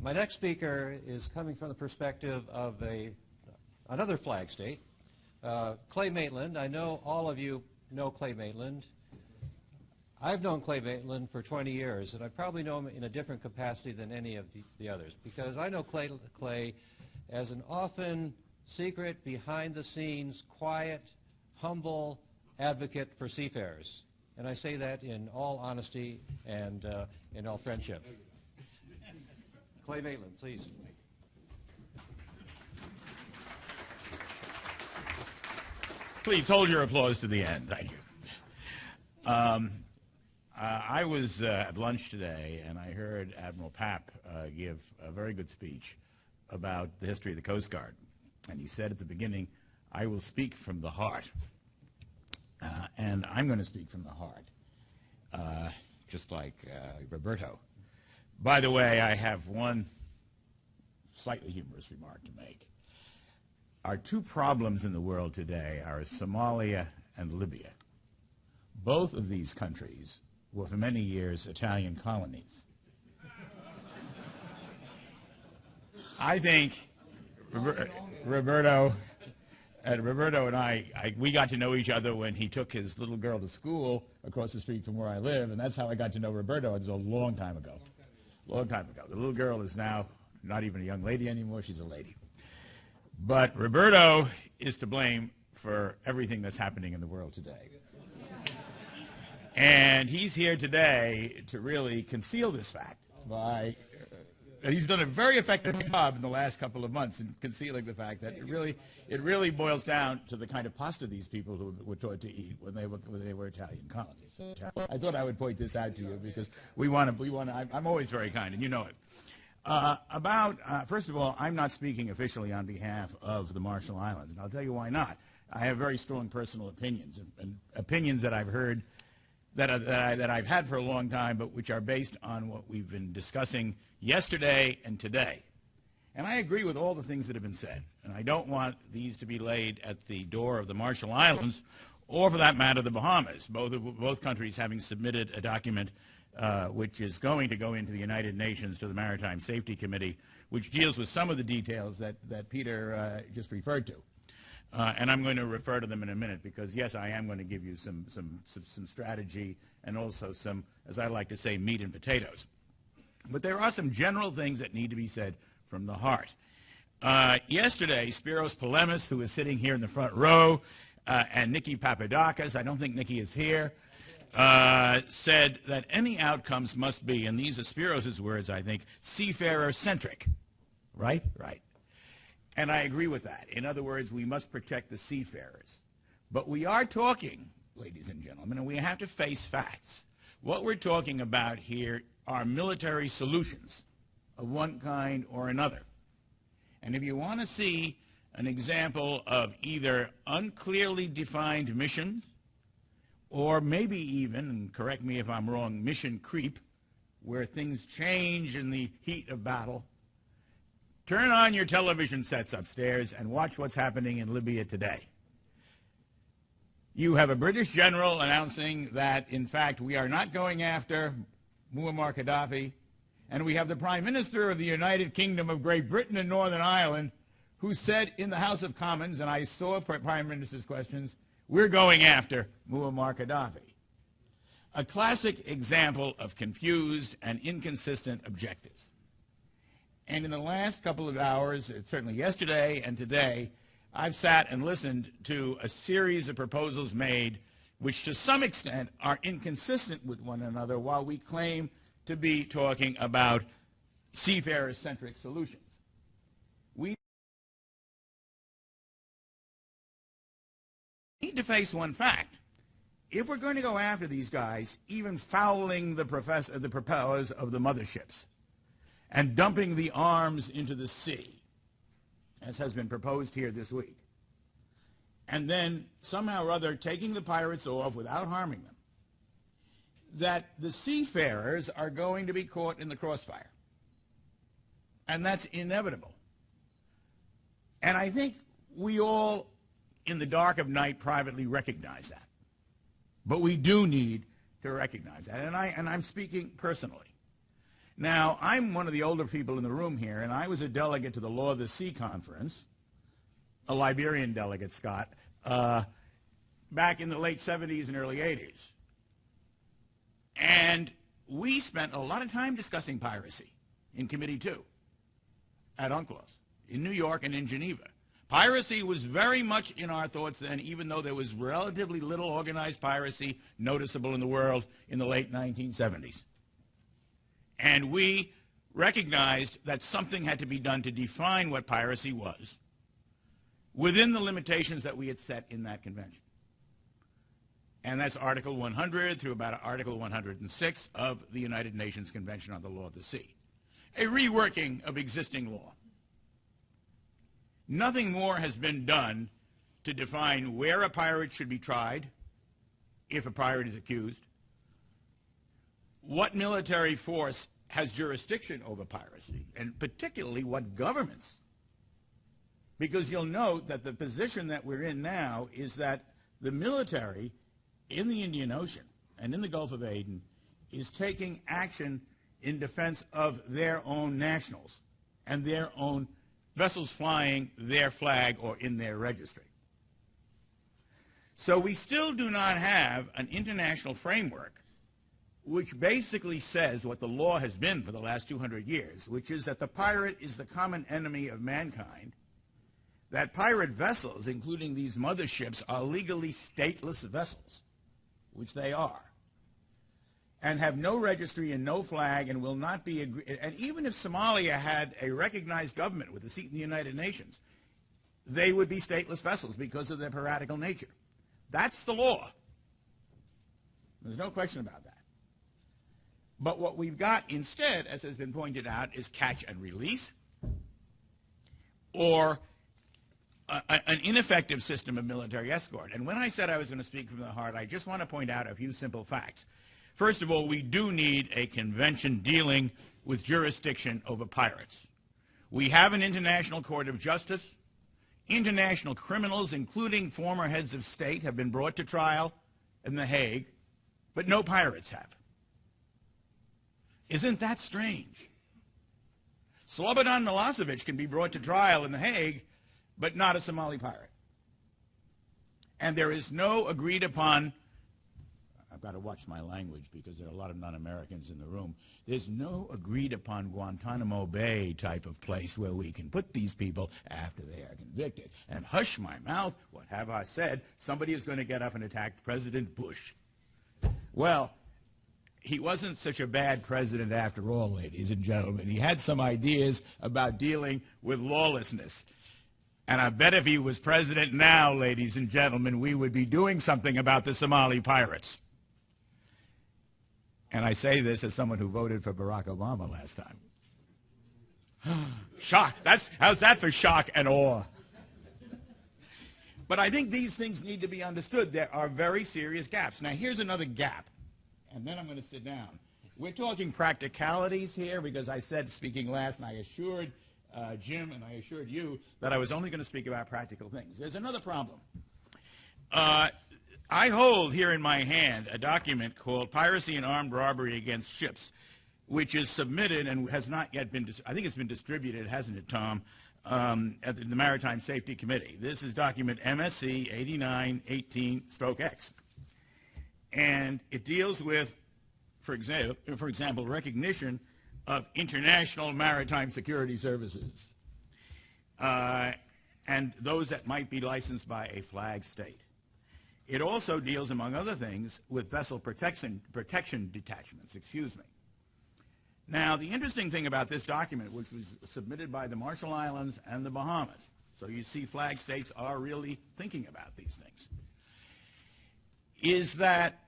My next speaker is coming from the perspective of another flag state, Clay Maitland. I know all of you know Clay Maitland. I've known Clay Maitland for 20 years, and I probably know him in a different capacity than any of the others, because I know Clay as an often secret, behind-the-scenes, quiet, humble advocate for seafarers. And I say that in all honesty and in all friendship. Clay Maitland, please. Please hold your applause to the end. Thank you. I was at lunch today, and I heard Admiral Papp give a very good speech about the history of the Coast Guard. And he said at the beginning, I will speak from the heart. And I'm going to speak from the heart, just like Roberto. By the way, I have one slightly humorous remark to make. Our two problems in the world today are Somalia and Libya. Both of these countries were for many years Italian colonies. I think Roberto and I, we got to know each other when he took his little girl to school across the street from where I live, and that's how I got to know Roberto. It was a long time ago. Long time ago. The little girl is now not even a young lady anymore. She's a lady. But Roberto is to blame for everything that's happening in the world today. And he's here today to really conceal this fact by he's done a very effective job in the last couple of months in concealing the fact that it really boils down to the kind of pasta these people who were taught to eat when they were Italian colonies. So I thought I would point this out to you because I'm always very kind, and you know it. First of all, I'm not speaking officially on behalf of the Marshall Islands, and I'll tell you why not. I have very strong personal opinions, and opinions that I've heard that I've had for a long time, but which are based on what we've been discussing yesterday and today. And I agree with all the things that have been said, and I don't want these to be laid at the door of the Marshall Islands, or for that matter, the Bahamas, both countries having submitted a document which is going to go into the United Nations to the Maritime Safety Committee, which deals with some of the details that Peter just referred to. And I'm going to refer to them in a minute because, yes, I am going to give you some strategy and also some, as I like to say, meat and potatoes. But there are some general things that need to be said from the heart. Yesterday, Spiros Polemis, who is sitting here in the front row, and Nikki Papadakis, I don't think Nikki is here, said that any outcomes must be, and these are Spiros' words, I think, seafarer-centric. Right? Right. And I agree with that. In other words, we must protect the seafarers. But we are talking, ladies and gentlemen, and we have to face facts. What we're talking about here are military solutions of one kind or another. And if you want to see an example of either unclearly defined missions or maybe even, and correct me if I'm wrong, mission creep, where things change in the heat of battle, turn on your television sets upstairs and watch what's happening in Libya today. You have a British general announcing that, in fact, we are not going after Muammar Gaddafi, and we have the Prime Minister of the United Kingdom of Great Britain and Northern Ireland who said in the House of Commons, and I saw Prime Minister's questions, we're going after Muammar Gaddafi. A classic example of confused and inconsistent objectives. And in the last couple of hours, certainly yesterday and today, I've sat and listened to a series of proposals made which to some extent are inconsistent with one another while we claim to be talking about seafarer-centric solutions. We need to face one fact. If we're going to go after these guys, even fouling the propellers of the motherships, and dumping the arms into the sea, as has been proposed here this week, and then somehow or other taking the pirates off without harming them, that the seafarers are going to be caught in the crossfire. And that's inevitable. And I think we all, in the dark of night, privately recognize that. But we do need to recognize that, and I'm speaking personally. Now, I'm one of the older people in the room here, and I was a delegate to the Law of the Sea Conference, a Liberian delegate, Scott, back in the late 70s and early 80s. And we spent a lot of time discussing piracy in Committee 2 at UNCLOS, in New York and in Geneva. Piracy was very much in our thoughts then, even though there was relatively little organized piracy noticeable in the world in the late 1970s. And we recognized that something had to be done to define what piracy was within the limitations that we had set in that convention. And that's Article 100 through about Article 106 of the United Nations Convention on the Law of the Sea. A reworking of existing law. Nothing more has been done to define where a pirate should be tried, if a pirate is accused, what military force has jurisdiction over piracy, and particularly what governments. Because you'll note that the position that we're in now is that the military in the Indian Ocean and in the Gulf of Aden is taking action in defense of their own nationals and their own vessels flying their flag or in their registry. So we still do not have an international framework which basically says what the law has been for the last 200 years, which is that the pirate is the common enemy of mankind, that pirate vessels, including these motherships, are legally stateless vessels, which they are, and have no registry and no flag and will not be, and even if Somalia had a recognized government with a seat in the United Nations, they would be stateless vessels because of their piratical nature. That's the law. There's no question about that. But what we've got instead, as has been pointed out, is catch and release, or an ineffective system of military escort. And when I said I was going to speak from the heart, I just want to point out a few simple facts. First of all, we do need a convention dealing with jurisdiction over pirates. We have an international court of justice. International criminals, including former heads of state, have been brought to trial in The Hague, but no pirates have. Isn't that strange? Slobodan Milosevic can be brought to trial in The Hague, but not a Somali pirate. And there is no agreed upon, I've got to watch my language because there are a lot of non-Americans in the room, there's no agreed upon Guantanamo Bay type of place where we can put these people after they are convicted. And hush my mouth, what have I said? Somebody is going to get up and attack President Bush. Well, he wasn't such a bad president after all, ladies and gentlemen. He had some ideas about dealing with lawlessness. And I bet if he was president now, ladies and gentlemen, we would be doing something about the Somali pirates. And I say this as someone who voted for Barack Obama last time. Shock. How's that for shock and awe? But I think these things need to be understood. There are very serious gaps. Now, here's another gap. And then I'm going to sit down. We're talking practicalities here because I said, speaking last, and I assured Jim and I assured you that I was only going to speak about practical things. There's another problem. I hold here in my hand a document called Piracy and Armed Robbery Against Ships, which is submitted and has not yet been, I think it's been distributed, hasn't it, Tom, at the Maritime Safety Committee. This is document MSC 8918/X. And it deals with, for example, recognition of international maritime security services and those that might be licensed by a flag state. It also deals, among other things, with vessel protection detachments. Now, the interesting thing about this document, which was submitted by the Marshall Islands and the Bahamas, so you see flag states are really thinking about these things, is that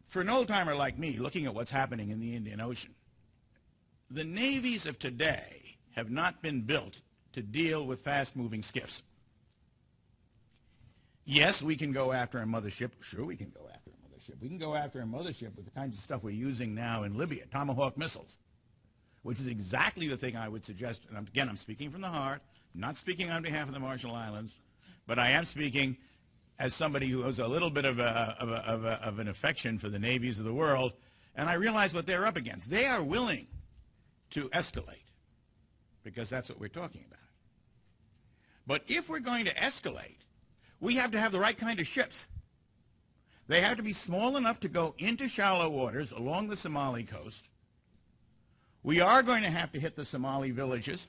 for an old-timer like me, looking at what's happening in the Indian Ocean, the navies of today have not been built to deal with fast-moving skiffs. Yes, we can go after a mothership. Sure, we can go after a mothership. We can go after a mothership with the kinds of stuff we're using now in Libya, Tomahawk missiles, which is exactly the thing I would suggest. And again, I'm speaking from the heart, not speaking on behalf of the Marshall Islands, but I am speaking as somebody who has a little bit of an affection for the navies of the world, and I realize what they're up against. They are willing to escalate, because that's what we're talking about. But if we're going to escalate, we have to have the right kind of ships. They have to be small enough to go into shallow waters along the Somali coast. We are going to have to hit the Somali villages,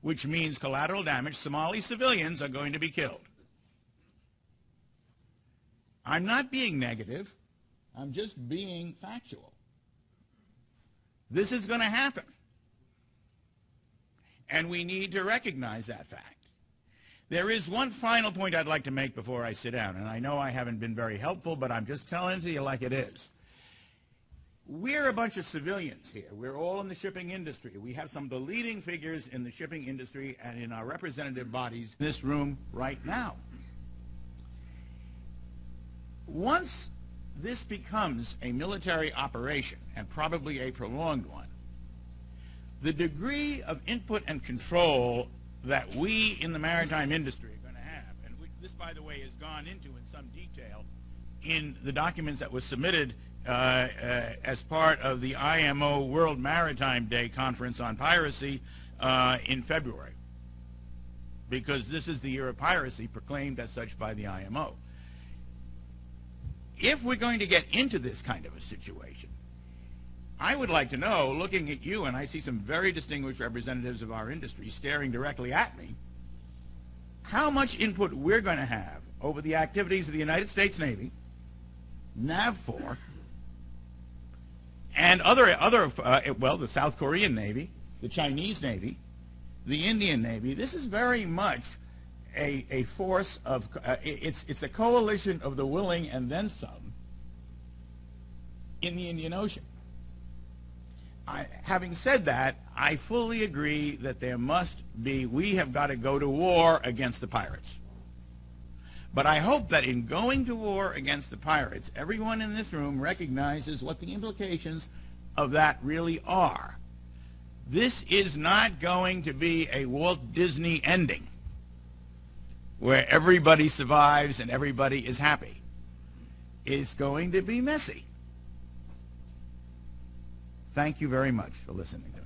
which means collateral damage. Somali civilians are going to be killed. I'm not being negative. I'm just being factual. This is going to happen. And we need to recognize that fact. There is one final point I'd like to make before I sit down, and I know I haven't been very helpful, but I'm just telling it to you like it is. We're a bunch of civilians here. We're all in the shipping industry. We have some of the leading figures in the shipping industry and in our representative bodies in this room right now. Once this becomes a military operation, and probably a prolonged one, the degree of input and control that we in the maritime industry are going to have, and this, by the way, has gone into in some detail in the documents that was submitted as part of the IMO World Maritime Day Conference on Piracy in February, because this is the year of piracy proclaimed as such by the IMO. If we're going to get into this kind of a situation, I would like to know, looking at you, and I see some very distinguished representatives of our industry staring directly at me, how much input we're going to have over the activities of the United States Navy, NAV-4, and the South Korean Navy, the Chinese Navy, the Indian Navy. This is very much a force of, it's a coalition of the willing and then some in the Indian Ocean. Having said that, I fully agree that we have got to go to war against the pirates. But I hope that in going to war against the pirates, everyone in this room recognizes what the implications of that really are. This is not going to be a Walt Disney ending, where everybody survives and everybody is happy. It's going to be messy. Thank you very much for listening to me.